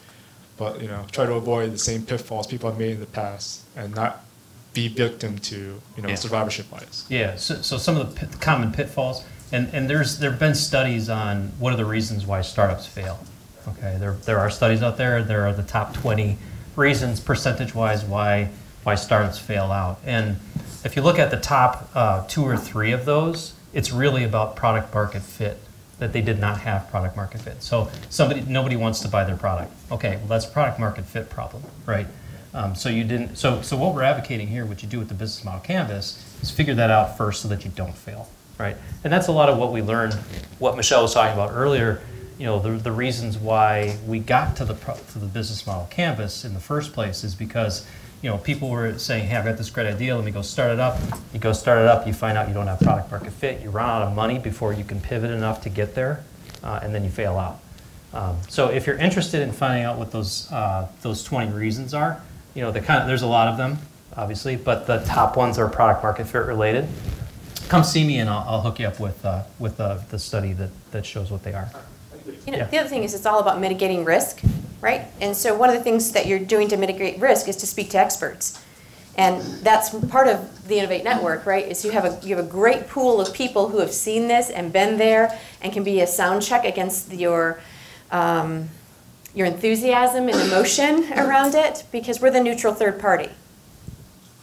but, you know, try to avoid the same pitfalls people have made in the past and not be victim to, you know, survivorship bias. Yeah, so some of the common pitfalls, and there have been studies on what are the reasons why startups fail. Okay, there are studies out there. There are the top 20 reasons, percentage-wise, why startups fail out. And if you look at the top 2 or 3 of those, it's really about product market fit, that they did not have product market fit. So nobody wants to buy their product. Okay, well, that's a product market fit problem, right? So you didn't. So what we're advocating here, what you do with the business model canvas, is figure that out first so that you don't fail, right? And that's a lot of what we learned. What Michelle was talking about earlier. You know, the reasons why we got to the business model canvas in the first place is because, you know, people were saying, "Hey, I've got this great idea. Let me go start it up." You go start it up. You find out you don't have product market fit. You run out of money before you can pivot enough to get there, and then you fail out. So if you're interested in finding out what those 20 reasons are. You know, there's a lot of them, obviously, but the top ones are product market fit related. Come see me, and I'll hook you up with the study that shows what they are. You know, the other thing is it's all about mitigating risk, right? And so one of the things that you're doing to mitigate risk is to speak to experts, and that's part of the Innovate Network, right? Is you have a great pool of people who have seen this and been there, and can be a sound check against your enthusiasm and emotion around it, because we're the neutral third party.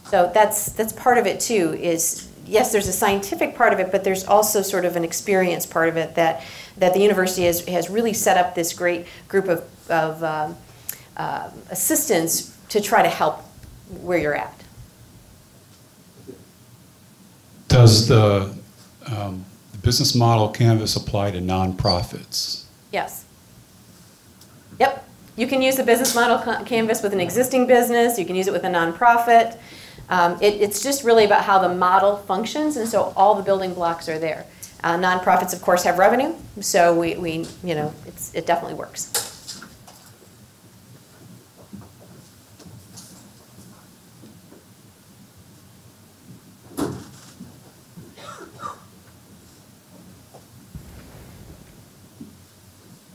So that's part of it too, is yes, there's a scientific part of it, but there's also sort of an experience part of it that the university has really set up this great group of assistants to try to help where you're at. Does the business model canvas apply to nonprofits? Yes. Yep. You can use the business model canvas with an existing business. You can use it with a nonprofit. It's just really about how the model functions, and so all the building blocks are there. Nonprofits, of course, have revenue, so we you know, it definitely works.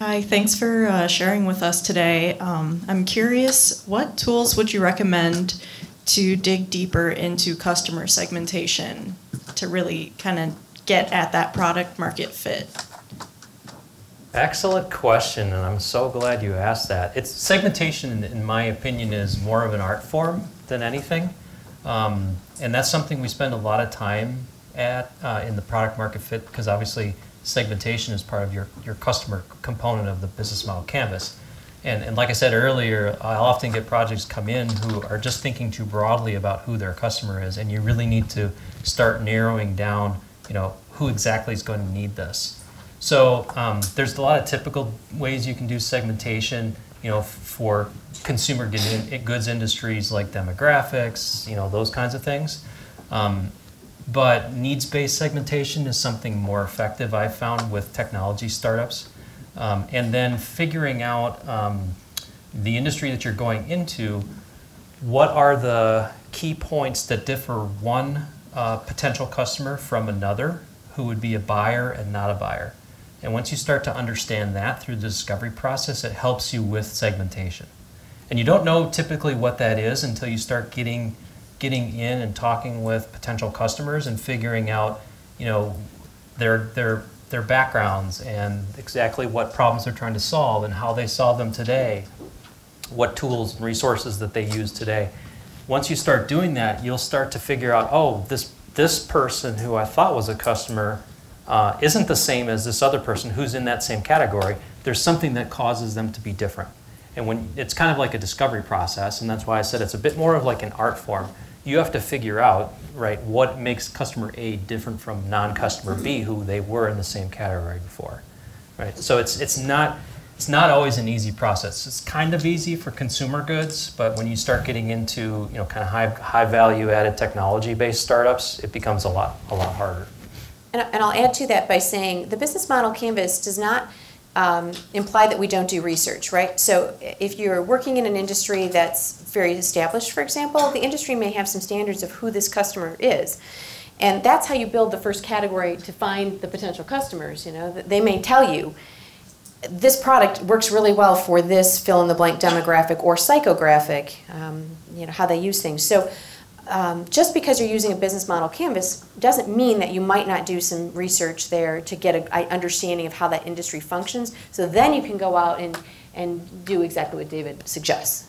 Hi, thanks for sharing with us today. I'm curious, what tools would you recommend to dig deeper into customer segmentation to really kind of get at that product market fit? Excellent question, and I'm so glad you asked that. Segmentation, in my opinion, is more of an art form than anything, and that's something we spend a lot of time at in the product market fit, because obviously segmentation is part of your customer component of the business model canvas. And like I said earlier, I'll often get projects come in who are just thinking too broadly about who their customer is, and you really need to start narrowing down, who exactly is going to need this. So there's a lot of typical ways you can do segmentation, for consumer goods industries like demographics, those kinds of things. But needs-based segmentation is something more effective, I've found, with technology startups. And then figuring out the industry that you're going into, what are the key points that differ one potential customer from another who would be a buyer and not a buyer. And once you start to understand that through the discovery process, it helps you with segmentation. And you don't know typically what that is until you start getting in and talking with potential customers and figuring out, their backgrounds and exactly what problems they're trying to solve and how they solve them today, what tools and resources that they use today. Once you start doing that, you'll start to figure out, oh, this person who I thought was a customer isn't the same as this other person who's in that same category. There's something that causes them to be different. And when it's kind of like a discovery process, and that's why I said it's a bit more of like an art form. You have to figure out, right, what makes customer A different from non-customer B, who they were in the same category before, right? So it's not always an easy process. It's kind of easy for consumer goods, but when you start getting into kind of high value added technology based startups, it becomes a lot harder. And I'll add to that by saying the business model canvas does not imply that we don't do research, right? So if you're working in an industry that's very established, for example, the industry may have some standards of who this customer is. And that's how you build the first category to find the potential customers. They may tell you, this product works really well for this fill-in-the-blank demographic or psychographic, how they use things. So just because you're using a business model canvas doesn't mean that you might not do some research there to get an understanding of how that industry functions. So then you can go out and do exactly what David suggests.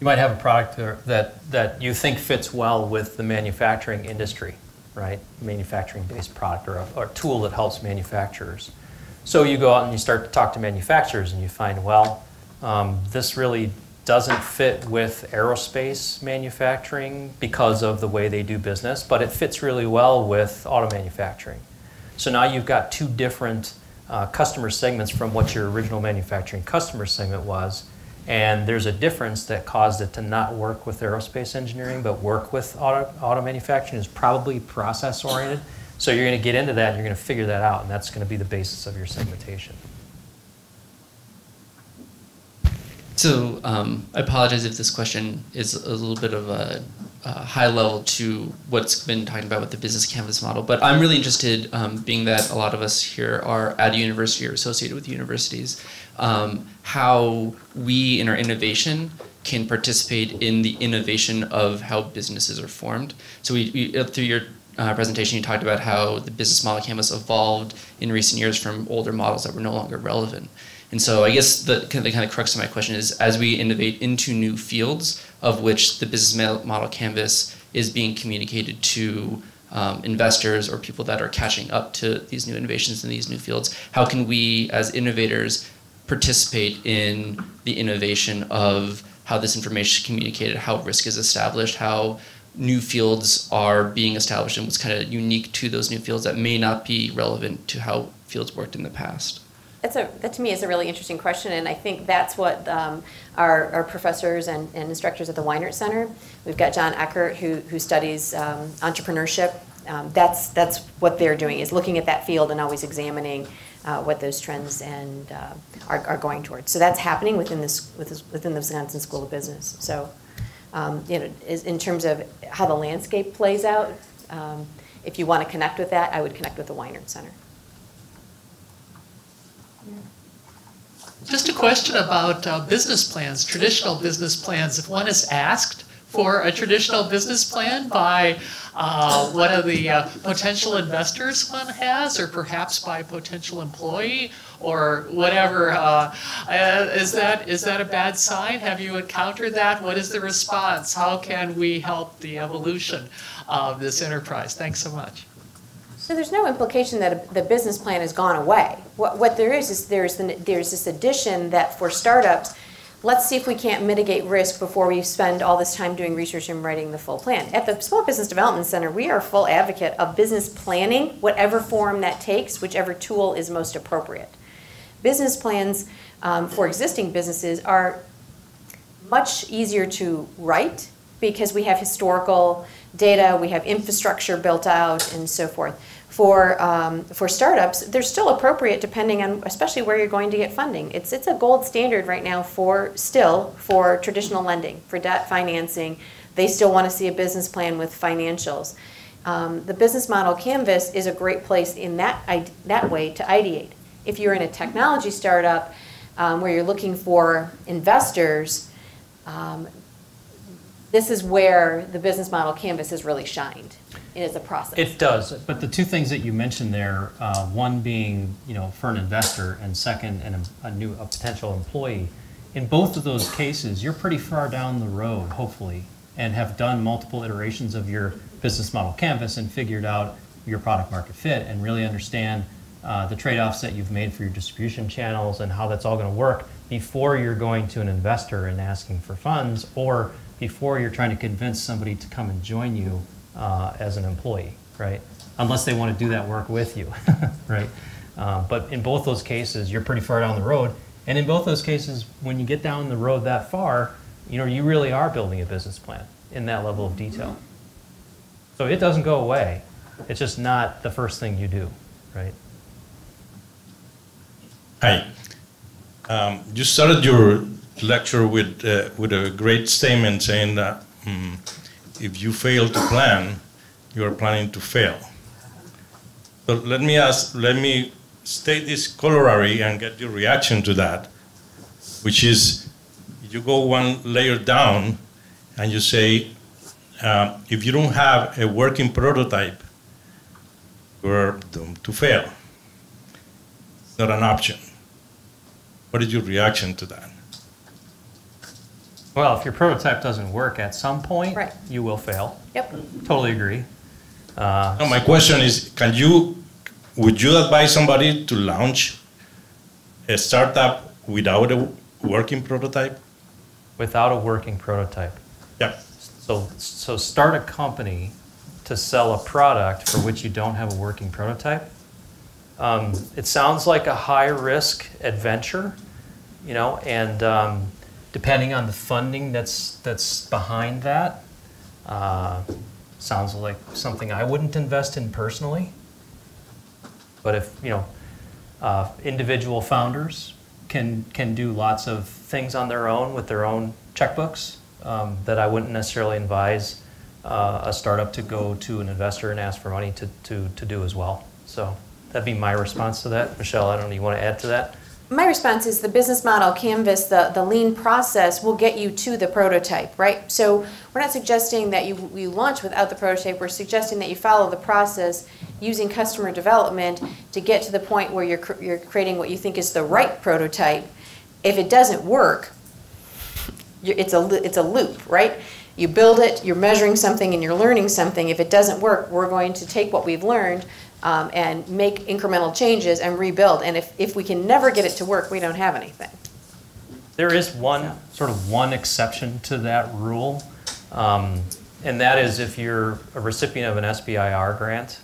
You might have a product that you think fits well with the manufacturing industry, right? Manufacturing-based product or a tool that helps manufacturers. So you go out and you start to talk to manufacturers and you find, well, this really doesn't fit with aerospace manufacturing because of the way they do business, but it fits really well with auto manufacturing. So now you've got two different customer segments from what your original manufacturing customer segment was, and there's a difference that caused it to not work with aerospace engineering but work with auto manufacturing is probably process oriented. So you're going to get into that and you're going to figure that out, and that's going to be the basis of your segmentation. So I apologize if this question is a little bit of a high level to what's been talked about with the business canvas model, but I'm really interested, being that a lot of us here are at a university or associated with universities, how we in our innovation can participate in the innovation of how businesses are formed. So we through your presentation, you talked about how the business model canvas evolved in recent years from older models that were no longer relevant. And so I guess the kind of crux of my question is, as we innovate into new fields of which the business model canvas is being communicated to investors or people that are catching up to these new innovations in these new fields, how can we as innovators participate in the innovation of how this information is communicated, how risk is established, how new fields are being established, and what's kind of unique to those new fields that may not be relevant to how fields worked in the past? That to me is a really interesting question, and I think that's what our professors and instructors at the Weinert Center. We've got John Eckert who studies entrepreneurship. That's what they're doing, is looking at that field and always examining what those trends and are going towards. So that's happening within the Wisconsin School of Business. So in terms of how the landscape plays out, if you want to connect with that, I would connect with the Weinert Center. Just a question about business plans, traditional business plans. If one is asked for a traditional business plan by one of the potential investors one has, or perhaps by a potential employee, or whatever, is that a bad sign? Have you encountered that? What is the response? How can we help the evolution of this enterprise? Thanks so much. So there's no implication that the business plan has gone away. What there is there's this addition that for startups, let's see if we can't mitigate risk before we spend all this time doing research and writing the full plan. At the Small Business Development Center, we are a full advocate of business planning, whatever form that takes, whichever tool is most appropriate. Business plans for existing businesses are much easier to write because we have historical data, we have infrastructure built out, and so forth. For startups, they're still appropriate depending on, especially where you're going to get funding. It's a gold standard right now for traditional lending, for debt financing. They still want to see a business plan with financials. The business model canvas is a great place in that way to ideate. If you're in a technology startup where you're looking for investors, this is where the business model canvas has really shined. It is a process. It does, but the two things that you mentioned there, one being, for an investor, and second, a potential employee. In both of those cases, you're pretty far down the road, hopefully, and have done multiple iterations of your business model canvas and figured out your product market fit and really understand the trade-offs that you've made for your distribution channels and how that's all going to work before you're going to an investor and asking for funds, or before you're trying to convince somebody to come and join you as an employee, right? Unless they want to do that work with you, right? But in both those cases, you're pretty far down the road. And in both those cases, when you get down the road that far, you really are building a business plan in that level of detail. So it doesn't go away. It's just not the first thing you do, right? Hi. You started your lecture with a great statement saying that if you fail to plan, you are planning to fail. So let me state this corollary and get your reaction to that, which is you go one layer down and you say, if you don't have a working prototype, you're doomed to fail. It's not an option. What is your reaction to that? Well, if your prototype doesn't work at some point, right, you will fail. Yep. Totally agree. No, my question is, would you advise somebody to launch a startup without a working prototype? Without a working prototype. Yeah. So start a company to sell a product for which you don't have a working prototype. It sounds like a high-risk adventure, and depending on the funding that's behind that, sounds like something I wouldn't invest in personally. But if individual founders can do lots of things on their own with their own checkbooks, that I wouldn't necessarily advise a startup to go to an investor and ask for money to do as well. So that'd be my response to that. Michelle, I don't know, you want to add to that? My response is the business model canvas, the lean process will get you to the prototype, right? So we're not suggesting that you launch without the prototype. We're suggesting that you follow the process using customer development to get to the point where you're creating what you think is the right prototype. If it doesn't work, it's a loop, right? You build it, you're measuring something, and you're learning something. If it doesn't work, we're going to take what we've learned and make incremental changes and rebuild. And if we can never get it to work, we don't have anything. There is one exception to that rule, and that is if you're a recipient of an SBIR grant,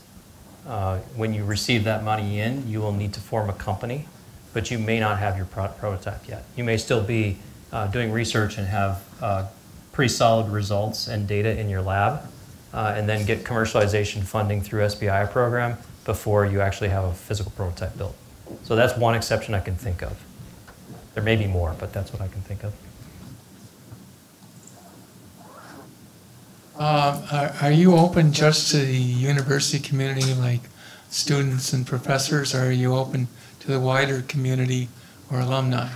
when you receive that money in, you will need to form a company, but you may not have your prototype yet. You may still be doing research and have pretty solid results and data in your lab, and then get commercialization funding through SBI program before you actually have a physical prototype built. So that's one exception I can think of. There may be more, but that's what I can think of. Are you open just to the university community, like students and professors, or are you open to the wider community or alumni?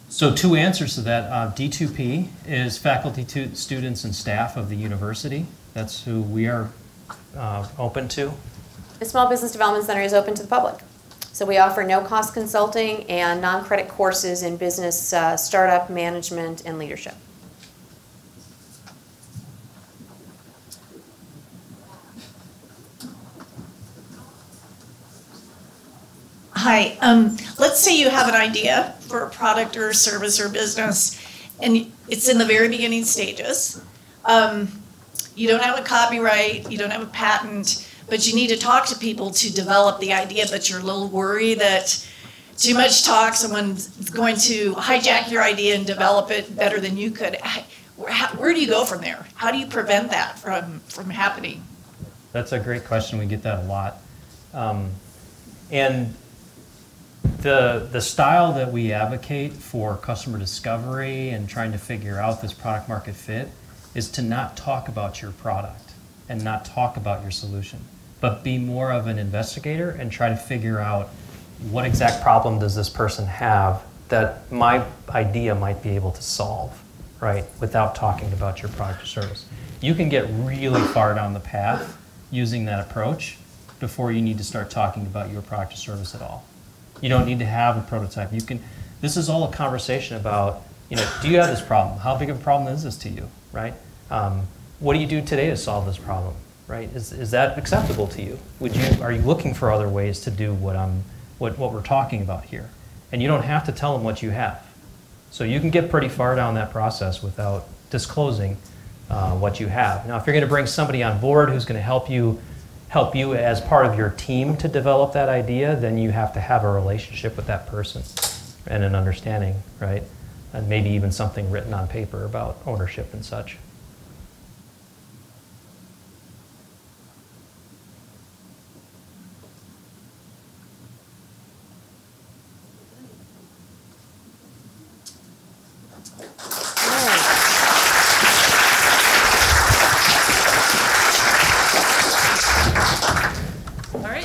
So two answers to that. D2P is faculty, students, and staff of the university. That's who we are open to. The Small Business Development Center is open to the public. So we offer no-cost consulting and non-credit courses in business startup management and leadership. Hi. Let's say you have an idea for a product or service or business, and it's in the very beginning stages. You don't have a copyright, you don't have a patent, but you need to talk to people to develop the idea, but you're a little worried that too much talk, someone's going to hijack your idea and develop it better than you could. Where do you go from there? How do you prevent that from happening? That's a great question. We get that a lot. And the style that we advocate for customer discovery and trying to figure out this product market fit is to not talk about your product and not talk about your solution, but be more of an investigator and try to figure out what exact problem does this person have that my idea might be able to solve, right, without talking about your product or service. You can get really far down the path using that approach before you need to start talking about your product or service at all. You don't need to have a prototype. This is all a conversation about, do you have this problem? How big of a problem is this to you, right? What do you do today to solve this problem, right? Is that acceptable to you? Are you looking for other ways to do what we're talking about here? And you don't have to tell them what you have. So you can get pretty far down that process without disclosing what you have. Now, if you're going to bring somebody on board who's going to help you as part of your team to develop that idea, then you have to have a relationship with that person and an understanding, right? And maybe even something written on paper about ownership and such.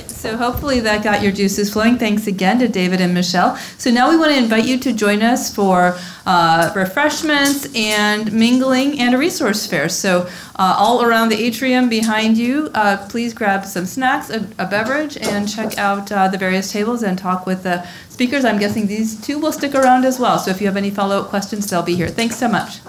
So hopefully that got your juices flowing. Thanks again to David and Michelle. So now we want to invite you to join us for refreshments and mingling and a resource fair. So all around the atrium behind you, please grab some snacks, a beverage, and check out the various tables and talk with the speakers. I'm guessing these two will stick around as well. So if you have any follow-up questions, they'll be here. Thanks so much.